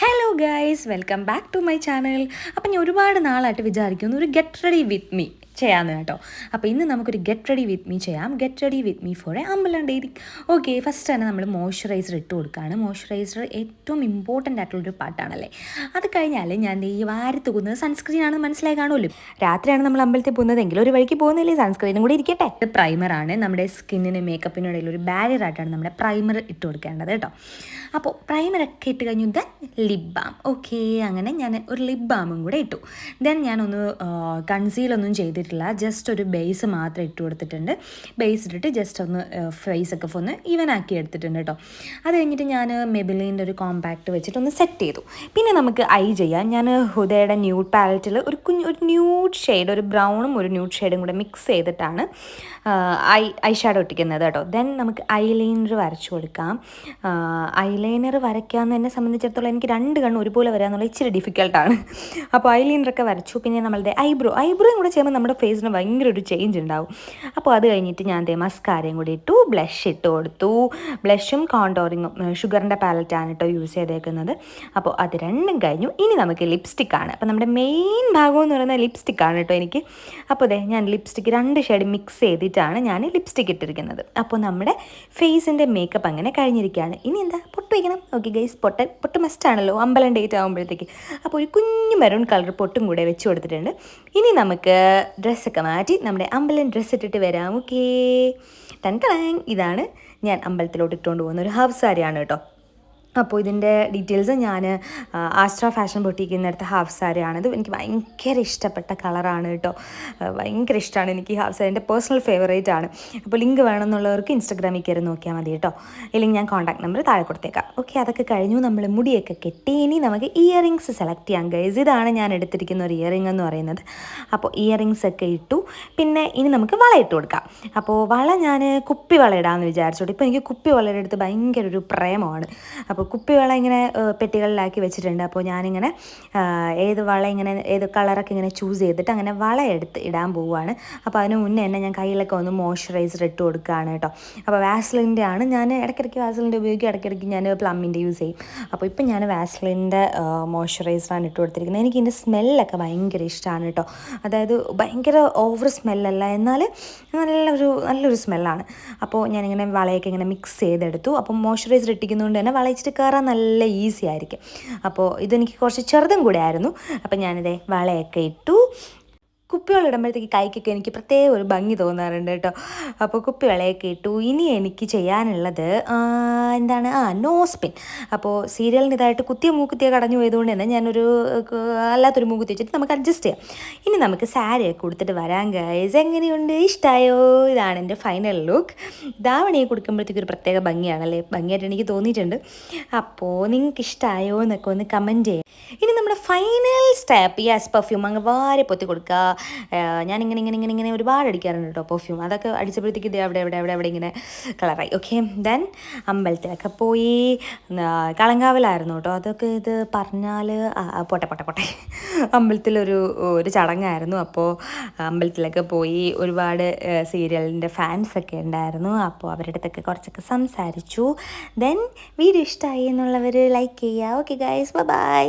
Hello guys, welcome back to my channel. അപ്പം ഞാൻ ഒരുപാട് നാളായിട്ട് വിചാരിക്കുന്നു ഒരു ഗെറ്റ് റെഡി വിത്ത് മീ ചെയ്യാമെന്ന് കേട്ടോ. അപ്പോൾ ഇന്ന് നമുക്കൊരു ഗെറ്റ് റെഡി വിത്ത് മീ ചെയ്യാം. Get ready with me for A അമ്പലം ഡേറ്റിംഗ്. ഓക്കെ, ഫസ്റ്റ് തന്നെ നമ്മൾ മോയ്സ്ചറൈസർ ഇട്ട് കൊടുക്കുകയാണ്. മോയ്സ്ചറൈസർ ഏറ്റവും ഇമ്പോർട്ടൻ്റ് ആയിട്ടുള്ളൊരു പാർട്ടാണല്ലേ. അത് കഴിഞ്ഞാൽ ഞാൻ ഈ വാരി തൂക്കുന്നത് സൺസ്ക്രീൻ ആണെന്ന് മനസ്സിലായി കാണുമല്ലോ. രാത്രിയാണ് നമ്മൾ അമ്പലത്തിൽ പോകുന്നതെങ്കിൽ ഒരു വഴിക്ക് പോകുന്നില്ലേ, സൺസ്ക്രീനും കൂടി ഇരിക്കട്ടെ. ഇത് പ്രൈമറാണ്. നമ്മുടെ സ്കിന്നിന് മേക്കപ്പിനും ഇടയിൽ ഒരു ബാരിയർ ആയിട്ടാണ് നമ്മുടെ പ്രൈമർ ഇട്ട് കൊടുക്കേണ്ടത് കേട്ടോ. അപ്പോൾ പ്രൈമറൊക്കെ ഇട്ട് കഴിഞ്ഞു. Then lip balm. ഓക്കെ, അങ്ങനെ ഞാൻ ഒരു ലിപ് ബാമും കൂടെ ഇട്ടു. ദെൻ ഞാനൊന്ന് കൺസീലൊന്നും ചെയ്തിട്ടില്ല, ജസ്റ്റ് ഒരു ബേസ് മാത്രം ഇട്ട് കൊടുത്തിട്ടുണ്ട്. ബേസ് ഇട്ടിട്ട് ജസ്റ്റ് ഒന്ന് ഫേസൊക്കെ ഒന്ന് ഈവൻ ആക്കി എടുത്തിട്ടുണ്ട് കേട്ടോ. അത് കഴിഞ്ഞിട്ട് ഞാൻ മെബിലിൻ്റെ ഒരു കോമ്പാക്റ്റ് വെച്ചിട്ട് ഒന്ന് സെറ്റ് ചെയ്തു. പിന്നെ നമുക്ക് ഐ ചെയ്യാം. ഞാൻ ഹുദയുടെ ന്യൂഡ് പാലറ്റിൽ ഒരു ന്യൂഡ് ഷെയ്ഡ്, ഒരു ബ്രൗണും ഒരു ന്യൂഡ് ഷെയ്ഡും കൂടെ മിക്സ് ചെയ്തിട്ടാണ് ഐ ഷാഡോ ഒട്ടിക്കുന്നത് കേട്ടോ. ദെൻ നമുക്ക് ഐലൈനർ വരച്ചു കൊടുക്കാം. ഐലൈനർ വരയ്ക്കാമെന്ന് എന്നെ സംബന്ധിച്ചിടത്തോളം എനിക്ക് രണ്ട് കണ്ണും ഒരുപോലെ വരാമെന്നുള്ള ഇച്ചിരി ഡിഫിക്കൽട്ടാണ്. അപ്പോൾ ഐലൈനറൊക്കെ വരച്ചു. പിന്നെ നമ്മളുടെ ഐബ്രോയും കൂടെ ചെയ്യുമ്പോൾ നമ്മുടെ ഫേസിന് ഭയങ്കര ഒരു ചേഞ്ച് ഉണ്ടാവും. അപ്പോൾ അത് കഴിഞ്ഞിട്ട് ഞാൻ മസ്കാരയും കൂടി ഇട്ടു, ബ്ലഷ് ഇട്ട് കൊടുത്തു. ബ്ലഷും കോണ്ടോറിങ്ങും ഷുഗറിൻ്റെ പാലറ്റാണ് കേട്ടോ യൂസ് ചെയ്തേക്കുന്നത്. അപ്പോൾ അത് രണ്ടും കഴിഞ്ഞു. ഇനി നമുക്ക് ലിപ്സ്റ്റിക്കാണ്. അപ്പോൾ നമ്മുടെ മെയിൻ ഭാഗം എന്ന് പറയുന്നത് ലിപ്സ്റ്റിക്കാണ് കേട്ടോ എനിക്ക്. അപ്പോൾ ഞാൻ ലിപ്സ്റ്റിക്ക് 2 ഷെയ്ഡ് മിക്സ് ചെയ്തിട്ടാണ് ഞാൻ ലിപ്സ്റ്റിക്ക് ഇട്ടിരിക്കുന്നത്. അപ്പോൾ നമ്മുടെ ഫേസിൻ്റെ മേക്കപ്പ് അങ്ങനെ കഴിഞ്ഞിരിക്കുകയാണ്. ഇനി എന്താ, പൊട്ട് വയ്ക്കണം. ഓക്കെ ഗൈസ്, പൊട്ട് മസ്റ്റാണല്ലോ അമ്പലം ഡേറ്റ് ആകുമ്പോഴത്തേക്ക്. അപ്പോൾ ഒരു കുഞ്ഞു മെറൂൺ കളർ പൊട്ടും കൂടെ വെച്ച് കൊടുത്തിട്ടുണ്ട്. ഇനി നമുക്ക് ഡ്രസ്സൊക്കെ മാറ്റി നമ്മുടെ അമ്പലം ഡ്രസ്സ് ഇട്ടിട്ട് വരാം. ഓക്കേ, ഇതാണ് ഞാൻ അമ്പലത്തിലോട്ട് ഇട്ടുകൊണ്ട് പോകുന്ന ഒരു ഹാഫ് സാരിയാണ് കേട്ടോ. അപ്പോൾ ഇതിൻ്റെ ഡീറ്റെയിൽസ് ഞാൻ ആസ്ട്ര ഫാഷൻ ബൊട്ടീക്കിന്നടുത്ത ഹാഫ് സാരിയാണിത്. എനിക്ക് ഭയങ്കര ഇഷ്ടപ്പെട്ട കളറാണ് കേട്ടോ. ഭയങ്കര ഇഷ്ടമാണ് എനിക്ക് ഈ ഹാഫ് സാരി, എൻ്റെ പേഴ്സണൽ ഫേവറേറ്റ് ആണ്. അപ്പോൾ ലിങ്ക് വേണമെന്നുള്ളവർക്ക് ഇൻസ്റ്റാഗ്രാമിൽ കയറി നോക്കിയാൽ മതി കേട്ടോ. ഇല്ലെങ്കിൽ ഞാൻ കോൺടാക്ട് നമ്പർ താഴെ കൊടുത്തേക്കാം. ഓക്കെ, അതൊക്കെ കഴിഞ്ഞു. നമ്മൾ മുടിയൊക്കെ കെട്ടി. ഇനി നമുക്ക് ഇയറിങ്സ് സെലക്ട് ചെയ്യാം ഗൈസ്. ഇതാണ് ഞാൻ എടുത്തിരിക്കുന്ന ഒരു ഇയറിംഗ് എന്ന് പറയുന്നത്. അപ്പോൾ ഇയറിങ്സ് ഒക്കെ ഇട്ടു. പിന്നെ ഇനി നമുക്ക് വള ഇട്ട് കൊടുക്കാം. അപ്പോൾ വള ഞാൻ കുപ്പി വള ഇടാമെന്ന് വിചാരിച്ചോട്ടെ. ഇപ്പോൾ എനിക്ക് കുപ്പി വളയുടെ അടുത്ത് ഭയങ്കര ഒരു പ്രേമമാണ്. അപ്പോൾ കുപ്പിവള ഇങ്ങനെ പെട്ടികളിലാക്കി വെച്ചിട്ടുണ്ട്. അപ്പോൾ ഞാനിങ്ങനെ ഏത് കളറൊക്കെ ഇങ്ങനെ ചൂസ് ചെയ്തിട്ട് അങ്ങനെ വള എടുത്ത് ഇടാൻ പോവുകയാണ്. അപ്പോൾ അതിന് മുന്നേ തന്നെ ഞാൻ കയ്യിലൊക്കെ ഒന്ന് മോയ്സ്ചറൈസർ ഇട്ട് കൊടുക്കുകയാണ് കേട്ടോ. അപ്പോൾ വാസ്ലിൻ്റെ ആണ് ഞാൻ ഇടയ്ക്കിടയ്ക്ക് വാസ്ലിൻ്റെ ഉപയോഗിക്കും, ഇടയ്ക്കിടയ്ക്ക് ഞാൻ പ്ലമ്മിൻ്റെ യൂസ് ചെയ്യും. അപ്പോൾ ഇപ്പം ഞാൻ വാസ്ലിൻ്റെ മോയ്സ്ചറൈസറാണ് ഇട്ട് കൊടുത്തിരിക്കുന്നത്. എനിക്ക് ഇതിൻ്റെ സ്മെല്ലൊക്കെ ഭയങ്കര ഇഷ്ടമാണ് കേട്ടോ. അതായത് ഭയങ്കര ഓവർ സ്മെല്ലല്ല, എന്നാൽ നല്ലൊരു സ്മെല്ലാണ്. അപ്പോൾ ഞാനിങ്ങനെ വളയൊക്കെ ഇങ്ങനെ മിക്സ് ചെയ്തെടുത്തു. അപ്പം മോയ്സ്ചറൈസർ ഇട്ടിരിക്കുന്നതുകൊണ്ട് തന്നെ വളയിച്ചിട്ട് കയറാൻ നല്ല ഈസി ആയിരിക്കും. അപ്പോൾ ഇതെനിക്ക് കുറച്ച് ചെറുതും കൂടെ ആയിരുന്നു. അപ്പോൾ ഞാനിതേ വളയൊക്കെ ഇട്ടു. കുപ്പിവെള്ളം ഇടുമ്പോഴത്തേക്ക് കൈക്കൊക്കെ എനിക്ക് പ്രത്യേക ഒരു ഭംഗി തോന്നാറുണ്ട് കേട്ടോ. അപ്പോൾ കുപ്പിവെള്ളയൊക്കെ ഇട്ടു. ഇനി എനിക്ക് ചെയ്യാനുള്ളത് എന്താണ്, നോസ് പിൻ. അപ്പോൾ സീരിയലിന് ഇതായിട്ട് കുത്തിയ മൂക്കുത്തിയ കടഞ്ഞു പോയതുകൊണ്ട് തന്നെ ഞാനൊരു അല്ലാത്തൊരു മൂക്കുത്തി വെച്ചിട്ട് നമുക്ക് അഡ്ജസ്റ്റ് ചെയ്യാം. ഇനി നമുക്ക് സാരിയൊക്കെ കൊടുത്തിട്ട് വരാം ഗൈസ്. എങ്ങനെയുണ്ട്, ഇഷ്ടമായോ? ഇതാണ് എൻ്റെ ഫൈനൽ ലുക്ക്. ധാവണിയെ കൊടുക്കുമ്പോഴത്തേക്ക് ഒരു പ്രത്യേക ഭംഗിയാണല്ലേ, ഭംഗിയായിട്ട് എനിക്ക് തോന്നിയിട്ടുണ്ട്. അപ്പോൾ നിങ്ങൾക്ക് ഇഷ്ടമായോ എന്നൊക്കെ ഒന്ന് കമൻറ്റ് ചെയ്യാം. ഇനി നമ്മുടെ ഫൈനൽ സ്റ്റെപ്പ്, യെസ്, പെർഫ്യൂം അങ്ങ് വാരി പൊത്തി കൊടുക്കുക. ഞാനിങ്ങനെ ഒരുപാട് അടിക്കാറുണ്ട് കേട്ടോ പെർഫ്യൂം. അതൊക്കെ അടിച്ചപ്പോഴത്തേക്ക് ഇത് അവിടെ ഇങ്ങനെ കളറായി. ഓക്കെ, ദെൻ അമ്പലത്തിലൊക്കെ പോയി. കളങ്കാവിലായിരുന്നു കേട്ടോ. അതൊക്കെ ഇത് പറഞ്ഞാൽ പോട്ടെ അമ്പലത്തിലൊരു ചടങ്ങായിരുന്നു. അപ്പോൾ അമ്പലത്തിലൊക്കെ പോയി ഒരുപാട് സീരിയലിൻ്റെ ഫാൻസൊക്കെ ഉണ്ടായിരുന്നു. അപ്പോൾ അവരുടെ അടുത്തൊക്കെ കുറച്ചൊക്കെ സംസാരിച്ചു. ദെൻ വീഡിയോ ഇഷ്ടമായി എന്നുള്ളവർ ലൈക്ക് ചെയ്യുക. Okay guys, by.